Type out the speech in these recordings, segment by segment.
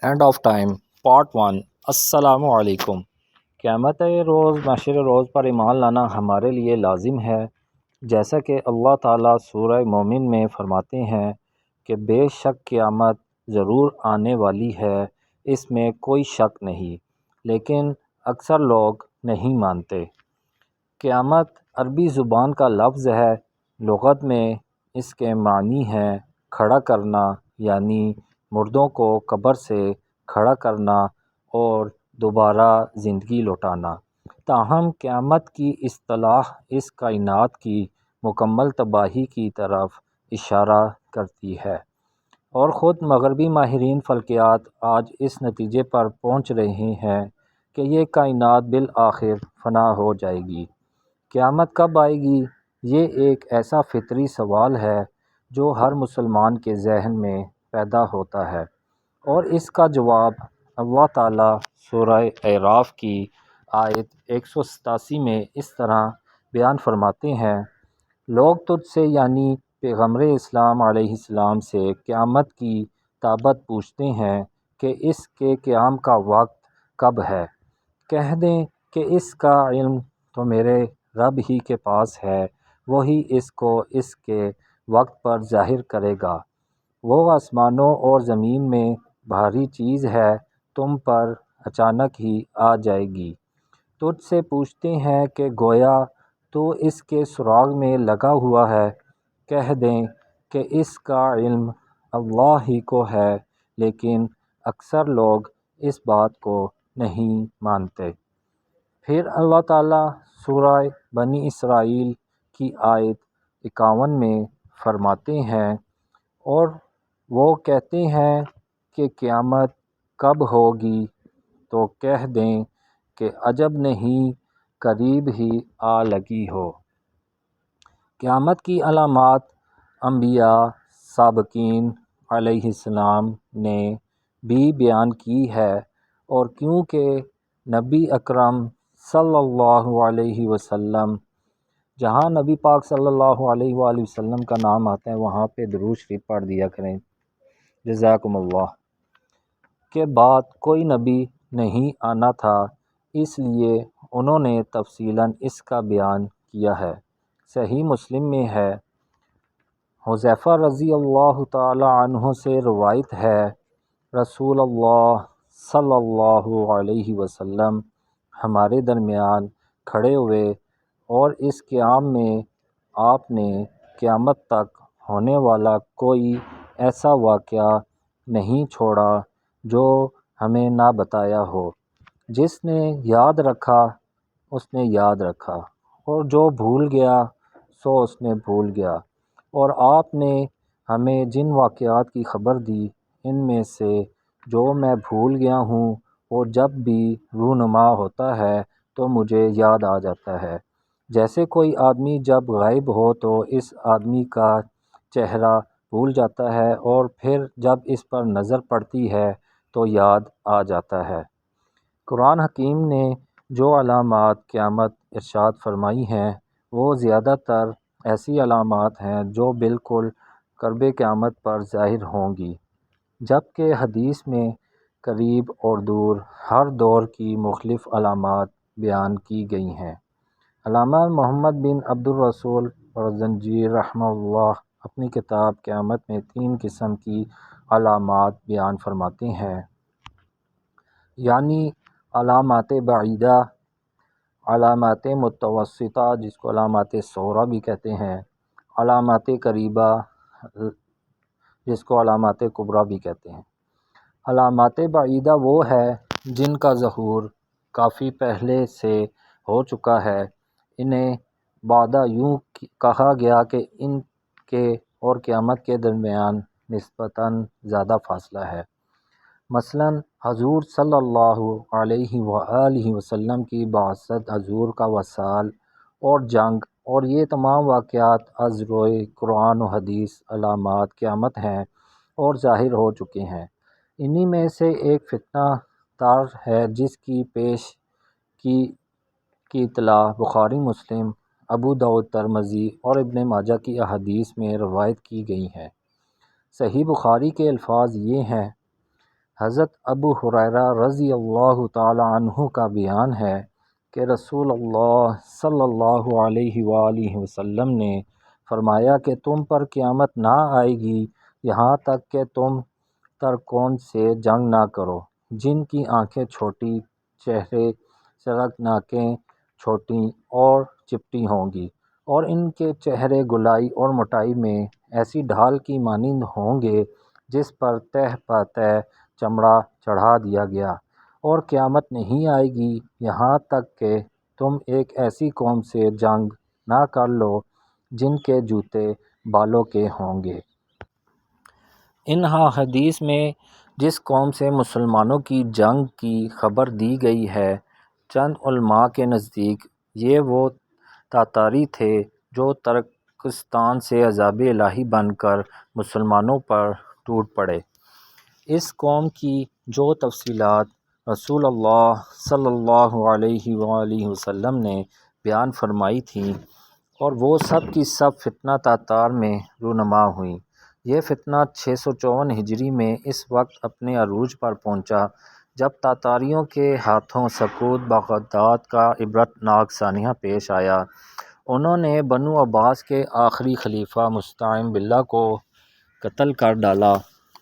And of time part 1۔ السلام علیکم۔ قیامت روز معاشر روز پر ایمان لانا ہمارے لیے لازم ہے، جیسا کہ اللہ تعالیٰ سورہ مومن میں فرماتے ہیں کہ بے شک قیامت ضرور آنے والی ہے، اس میں کوئی شک نہیں، لیکن اکثر لوگ نہیں مانتے۔ قیامت عربی زبان کا لفظ ہے، لغت میں اس کے معنی ہیں کھڑا کرنا، یعنی مردوں کو قبر سے کھڑا کرنا اور دوبارہ زندگی لوٹانا۔ تاہم قیامت کی اصطلاح اس کائنات کی مکمل تباہی کی طرف اشارہ کرتی ہے، اور خود مغربی ماہرین فلکیات آج اس نتیجے پر پہنچ رہے ہیں کہ یہ کائنات بالآخر فنا ہو جائے گی۔ قیامت کب آئے گی؟ یہ ایک ایسا فطری سوال ہے جو ہر مسلمان کے ذہن میں پیدا ہوتا ہے، اور اس کا جواب اللہ تعالیٰ سورہ اعراف کی آیت 187 میں اس طرح بیان فرماتے ہیں: لوگ تجھ سے یعنی پیغمبر اسلام علیہ السلام سے قیامت کی تابت پوچھتے ہیں کہ اس کے قیام کا وقت کب ہے۔ کہہ دیں کہ اس کا علم تو میرے رب ہی کے پاس ہے، وہی اس کو اس کے وقت پر ظاہر کرے گا۔ وہ آسمانوں اور زمین میں بھاری چیز ہے، تم پر اچانک ہی آ جائے گی۔ تجھ سے پوچھتے ہیں کہ گویا تو اس کے سراغ میں لگا ہوا ہے۔ کہہ دیں کہ اس کا علم اللہ ہی کو ہے، لیکن اکثر لوگ اس بات کو نہیں مانتے۔ پھر اللہ تعالیٰ سورہ بنی اسرائیل کی آیت 51 میں فرماتے ہیں: اور وہ کہتے ہیں کہ قیامت کب ہوگی، تو کہہ دیں کہ عجب نہیں، قریب ہی آ لگی ہو۔ قیامت کی علامات انبیاء سابقین علیہ السلام نے بھی بیان کی ہے، اور کیونکہ نبی اکرم صلی اللہ علیہ وسلم، جہاں نبی پاک صلی اللہ علیہ وآلہ وسلم کا نام آتا ہے وہاں پہ درود شریف پڑھ دیا کریں، جزاکم اللہ، کے بعد کوئی نبی نہیں آنا تھا، اس لیے انہوں نے تفصیلاً اس کا بیان کیا ہے۔ صحیح مسلم میں ہے، حذیفہ رضی اللہ تعالی عنہ سے روایت ہے، رسول اللہ صلی اللہ علیہ وسلم ہمارے درمیان کھڑے ہوئے، اور اس قیام میں آپ نے قیامت تک ہونے والا کوئی ایسا واقعہ نہیں چھوڑا جو ہمیں نہ بتایا ہو۔ جس نے یاد رکھا اس نے یاد رکھا، اور جو بھول گیا سو اس نے بھول گیا، اور آپ نے ہمیں جن واقعات کی خبر دی ان میں سے جو میں بھول گیا ہوں، وہ جب بھی رونما ہوتا ہے تو مجھے یاد آ جاتا ہے۔ جیسے کوئی آدمی جب غائب ہو تو اس آدمی کا چہرہ بھول جاتا ہے، اور پھر جب اس پر نظر پڑتی ہے تو یاد آ جاتا ہے۔ قرآن حکیم نے جو علامات قیامت ارشاد فرمائی ہیں وہ زیادہ تر ایسی علامات ہیں جو بالکل قرب قیامت پر ظاہر ہوں گی، جبکہ حدیث میں قریب اور دور ہر دور کی مختلف علامات بیان کی گئی ہیں۔ علامہ محمد بن عبد الرسول برزنجی رحمہ اللہ اپنی کتاب قیامت میں 3 قسم کی علامات بیان فرماتے ہیں، یعنی علامات بعیدہ، علامات متوسطہ جس کو علامات صغریٰ بھی کہتے ہیں، علامات قریبہ جس کو علامات کبریٰ بھی کہتے ہیں۔ علامات بعیدہ وہ ہے جن کا ظہور کافی پہلے سے ہو چکا ہے، انہیں بعدہ یوں کہا گیا کہ ان کے اور قیامت کے درمیان نسبتاً زیادہ فاصلہ ہے۔ مثلاً حضور صلی اللہ علیہ وآلہ وسلم کی بعثت، حضور کا وصال اور جنگ، اور یہ تمام واقعات از روئے قرآن و حدیث علامات قیامت ہیں اور ظاہر ہو چکے ہیں۔ انہی میں سے ایک فتنہ طار ہے جس کی پیش کی اطلاع بخاری، مسلم، ابو داؤد، ترمذی اور ابن ماجہ کی احادیث میں روایت کی گئی ہے۔ صحیح بخاری کے الفاظ یہ ہیں: حضرت ابو ہریرہ رضی اللہ تعالی عنہ کا بیان ہے کہ رسول اللہ صلی اللہ علیہ وآلہ وسلم نے فرمایا کہ تم پر قیامت نہ آئے گی یہاں تک کہ تم ترکون سے جنگ نہ کرو، جن کی آنکھیں چھوٹی، چہرے سرخ، ناکیں چھوٹی اور چپٹی ہوں گی، اور ان کے چہرے گولائی اور موٹائی میں ایسی ڈھال کی مانند ہوں گے جس پر تہ پہ تہ چمڑا چڑھا دیا گیا، اور قیامت نہیں آئے گی یہاں تک کہ تم ایک ایسی قوم سے جنگ نہ کر لو جن کے جوتے بالوں کے ہوں گے۔ ان حدیث میں جس قوم سے مسلمانوں کی جنگ کی خبر دی گئی ہے، چند علماء کے نزدیک یہ وہ تاتاری تھے جو ترکستان سے عذاب الہی بن کر مسلمانوں پر ٹوٹ پڑے۔ اس قوم کی جو تفصیلات رسول اللہ صلی اللہ علیہ وآلہ وسلم نے بیان فرمائی تھیں، اور وہ سب کی سب فتنہ تاتار میں رونما ہوئیں۔ یہ فتنہ 654 ہجری میں اس وقت اپنے عروج پر پہنچا جب تاتاریوں کے ہاتھوں سقوط بغداد کا عبرتناک سانحہ پیش آیا۔ انہوں نے بنو عباس کے آخری خلیفہ مستعصم باللہ کو قتل کر ڈالا،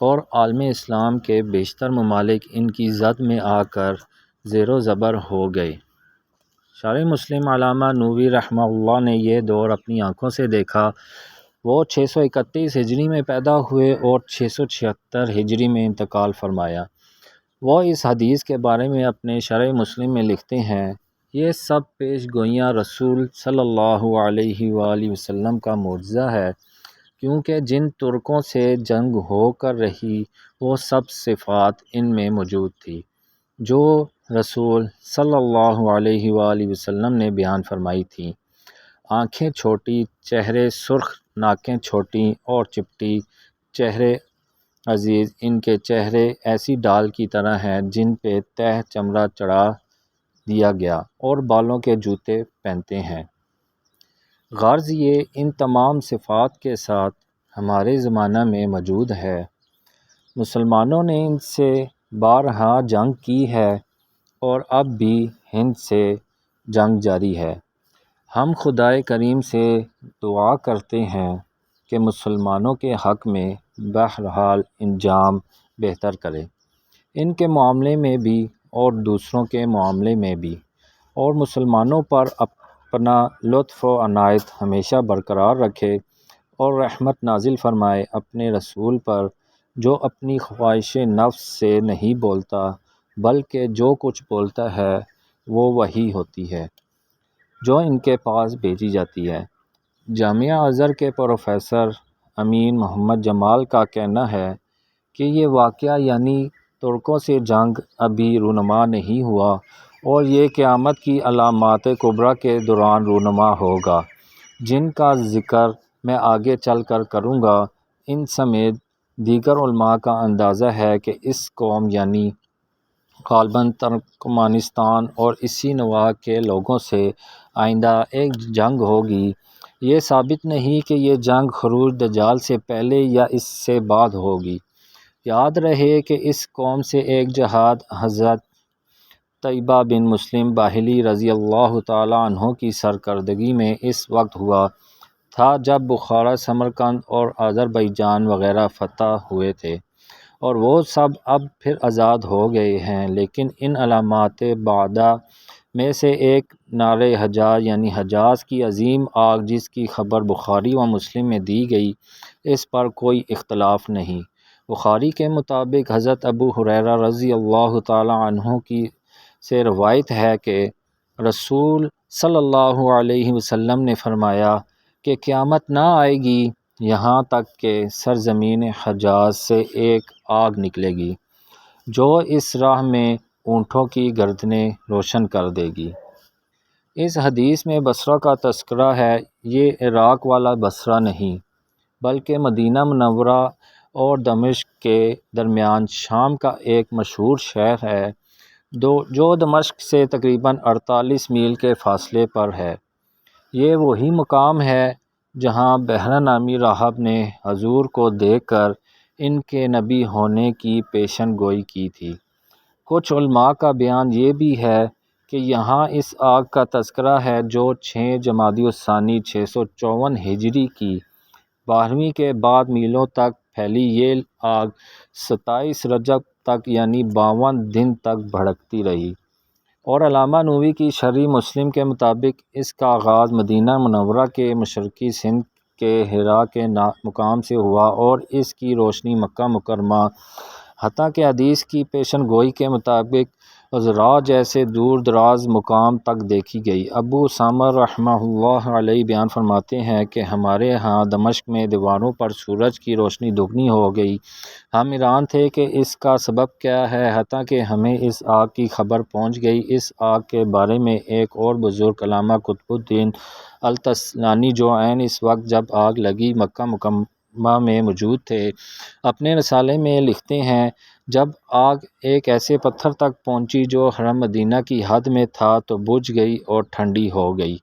اور عالم اسلام کے بیشتر ممالک ان کی زد میں آ کر زیر و زبر ہو گئے۔ شارح مسلم علامہ نووی رحمہ اللہ نے یہ دور اپنی آنکھوں سے دیکھا۔ وہ 631 ہجری میں پیدا ہوئے اور 676 ہجری میں انتقال فرمایا۔ وہ اس حدیث کے بارے میں اپنے شرح مسلم میں لکھتے ہیں، یہ سب پیش گوئیاں رسول صلی اللہ علیہ وآلہ وسلم کا معجزہ ہے، کیونکہ جن ترکوں سے جنگ ہو کر رہی وہ سب صفات ان میں موجود تھی جو رسول صلی اللہ علیہ وآلہ وسلم نے بیان فرمائی تھیں۔ آنکھیں چھوٹی، چہرے سرخ، ناکیں چھوٹی اور چپٹی، چہرے عزیز، ان کے چہرے ایسی ڈال کی طرح ہیں جن پہ تہ چمڑا چڑھا دیا گیا، اور بالوں کے جوتے پہنتے ہیں۔ غرض یہ ان تمام صفات کے ساتھ ہمارے زمانہ میں موجود ہے۔ مسلمانوں نے ان سے بارہا جنگ کی ہے اور اب بھی ہند سے جنگ جاری ہے۔ ہم خدائے کریم سے دعا کرتے ہیں کہ مسلمانوں کے حق میں بہرحال انجام بہتر کرے، ان کے معاملے میں بھی اور دوسروں کے معاملے میں بھی، اور مسلمانوں پر اپنا لطف و عنایت ہمیشہ برقرار رکھے، اور رحمت نازل فرمائے اپنے رسول پر جو اپنی خواہش نفس سے نہیں بولتا بلکہ جو کچھ بولتا ہے وہ وحی ہوتی ہے جو ان کے پاس بھیجی جاتی ہے۔ جامعہ ازہر کے پروفیسر امین محمد جمال کا کہنا ہے کہ یہ واقعہ یعنی ترکوں سے جنگ ابھی رونما نہیں ہوا، اور یہ قیامت کی علامات کبریٰ کے دوران رونما ہوگا، جن کا ذکر میں آگے چل کر کروں گا۔ ان سمیت دیگر علماء کا اندازہ ہے کہ اس قوم یعنی غالباً ترکمانستان اور اسی نواح کے لوگوں سے آئندہ ایک جنگ ہوگی۔ یہ ثابت نہیں کہ یہ جنگ خروج دجال سے پہلے یا اس سے بعد ہوگی۔ یاد رہے کہ اس قوم سے ایک جہاد حضرت طیبہ بن مسلم باہلی رضی اللہ تعالی عنہ کی سرکردگی میں اس وقت ہوا تھا جب بخارا، سمرقند اور آذربائیجان وغیرہ فتح ہوئے تھے، اور وہ سب اب پھر آزاد ہو گئے ہیں۔ لیکن ان علامات بعدہ میں سے ایک نار حجاز یعنی حجاز کی عظیم آگ جس کی خبر بخاری و مسلم میں دی گئی، اس پر کوئی اختلاف نہیں۔ بخاری کے مطابق حضرت ابو ہریرہ رضی اللہ تعالی عنہ کی سے روایت ہے کہ رسول صلی اللہ علیہ وسلم نے فرمایا کہ قیامت نہ آئے گی یہاں تک کہ سرزمین حجاز سے ایک آگ نکلے گی جو اس راہ میں اونٹوں کی گردنیں روشن کر دے گی۔ اس حدیث میں بصرہ کا تذکرہ ہے۔ یہ عراق والا بصرہ نہیں بلکہ مدینہ منورہ اور دمشق کے درمیان شام کا ایک مشہور شہر ہے جو دمشق سے تقریباً 48 میل کے فاصلے پر ہے۔ یہ وہی مقام ہے جہاں بحرہ نامی راہب نے حضور کو دیکھ کر ان کے نبی ہونے کی پیشن گوئی کی تھی۔ کچھ علماء کا بیان یہ بھی ہے کہ یہاں اس آگ کا تذکرہ ہے جو 6 جمادی الثانی 654 ہجری کی 12ویں کے بعد میلوں تک پھیلی۔ یہ آگ 27 رجب تک یعنی 52 دن تک بھڑکتی رہی، اور علامہ نووی کی شرح مسلم کے مطابق اس کا آغاز مدینہ منورہ کے مشرقی سندھ کے حرا کے مقام سے ہوا اور اس کی روشنی مکہ مکرمہ حتیٰ کہ حدیث کی پیشن گوئی کے مطابق عذرا جیسے دور دراز مقام تک دیکھی گئی۔ ابو اسامہ رحمہ اللہ علیہ بیان فرماتے ہیں کہ ہمارے ہاں دمشق میں دیواروں پر سورج کی روشنی دگنی ہو گئی۔ ہم حیران تھے کہ اس کا سبب کیا ہے، حتیٰ کہ ہمیں اس آگ کی خبر پہنچ گئی۔ اس آگ کے بارے میں ایک اور بزرگ علامہ قطب الدین التسلانی جو عین اس وقت جب آگ لگی مکہ مکرمہ میں موجود تھے، اپنے رسالے میں لکھتے ہیں، جب آگ ایک ایسے پتھر تک پہنچی جو حرم مدینہ کی حد میں تھا تو بجھ گئی اور ٹھنڈی ہو گئی۔